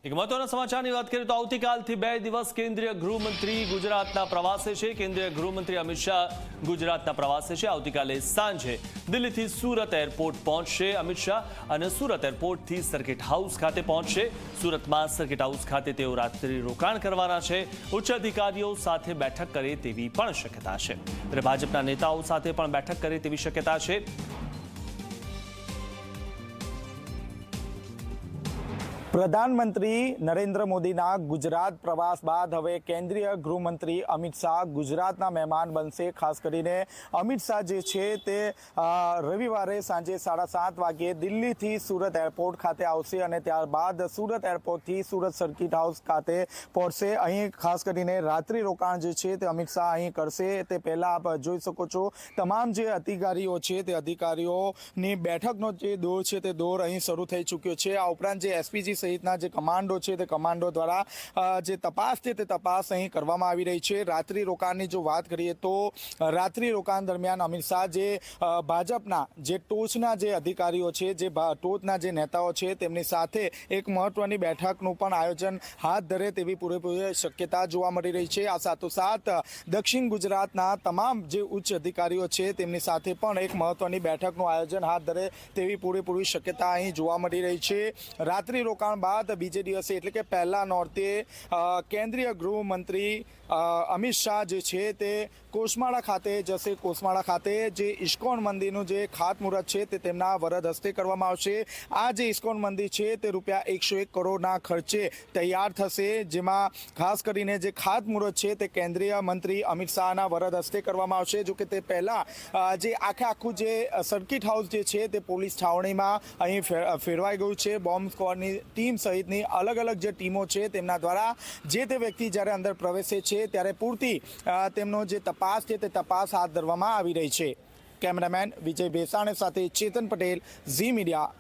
એક મહત્વના સમાચારની વાત કરીએ તો આવતીકાલથી 2 દિવસ કેન્દ્રીય ગૃહમંત્રી ગુજરાતના પ્રવાસે છે। કેન્દ્રીય ગૃહમંત્રી અમિત શાહ ગુજરાતના પ્રવાસે છે। આવતીકાલે સાંજે દિલ્હીથી સુરત એરપોર્ટ પહોંચશે અમિત શાહ અને સુરત એરપોર્ટથી સર્કિટ હાઉસ ખાતે પહોંચશે। સુરતમાં સર્કિટ હાઉસ ખાતે તેઓ રાત્રિ રોકાણ કરવાના છે। ઉચ્ચ અધિકારીઓ સાથે બેઠક કરે તેવી પણ શક્યતા છે। ત્યારે ભાજપના નેતાઓ સાથે પણ બેઠક કરે તેવી શક્યતા છે। પ્રધાનમંત્રી નરેન્દ્ર મોદીના ગુજરાત પ્રવાસ બાદ હવે કેન્દ્રીય ગૃહમંત્રી અમિત શાહ ગુજરાતના મહેમાન બનશે। ખાસ કરીને અમિત શાહ જે છે તે રવિવારે સાંજે 7:30 વાગ્યે દિલ્હીથી સુરત એરપોર્ટ ખાતે આવશે અને ત્યારબાદ સુરત એરપોર્ટથી સુરત સર્કિટ હાઉસ ખાતે પહોંચશે। અહીં ખાસ કરીને રાત્રિ રોકાણ જે છે તે અમિત શાહ અહીં કરશે। તે પહેલાં આપ જોઈ શકો છો તમામ જે અધિકારીઓ છે તે અધિકારીઓની બેઠકનો જે દોર છે તે દોર અહીં શરૂ થઈ ચૂક્યો છે। આ ઉપરાંત જે એસપીજી સહિતના જે કમાન્ડો છે તે કમાન્ડો દ્વારા જે તપાસ છે તે તપાસ અહીં કરવામાં આવી રહી છે। રાત્રિ રોકાણની જો વાત કરીએ તો રાત્રિ રોકાણ દરમિયાન અમિત શાહ જે ભાજપના જે ટોચના જે અધિકારીઓ છે, જે ટોચના જે નેતાઓ છે તેમની સાથે એક મહત્વની બેઠકનું પણ આયોજન હાથ ધરે તેવી પૂરેપૂરી શક્યતા જોવા મળી રહી છે। આ સાથોસાથ દક્ષિણ ગુજરાતના તમામ જે ઉચ્ચ અધિકારીઓ છે તેમની સાથે પણ એક મહત્વની બેઠકનું આયોજન હાથ ધરે તેવી પૂરેપૂરી શક્યતા અહીં જોવા મળી રહી છે। રાત્રિ રોકાણ બાદ બીજે દિવસે એટલે કે પહેલા નોરતે કેન્દ્રીય ગૃહમંત્રી અમિત શાહ જે છે તે કોસમાળા ખાતે જશે। કોસમાળા ખાતે જે ઇસ્કોન મંદિરનું જે ખાતમુહૂર્ત છે તે તેમના વરદ હસ્તે કરવામાં આવશે। આ જે ઇસ્કોન મંદિર છે તે રૂપિયા 101 કરોડના ખર્ચે તૈયાર થશે, જેમાં ખાસ કરીને જે ખાતમુહૂર્ત છે તે કેન્દ્રીય મંત્રી અમિત શાહના વરદ હસ્તે કરવામાં આવશે। જો કે તે પહેલાં જે આખું જે સર્કિટ હાઉસ જે છે તે પોલીસ છાવણીમાં અહીં ફેરવાઈ ગયું છે। બોમ્બ સ્ક્વોડની ટીમ સહિતની અલગ અલગ જે ટીમો છે તેમના દ્વારા જે તે વ્યક્તિ જ્યારે અંદર પ્રવેશે છે ત્યારે પૂરતી તેમનો જે તપાસ છે તે તપાસ હાથ ધરવામાં આવી રહી છે। કેમેરામેન વિજય બેસાણે સાથે ચેતન પટેલ, ઝી મીડિયા।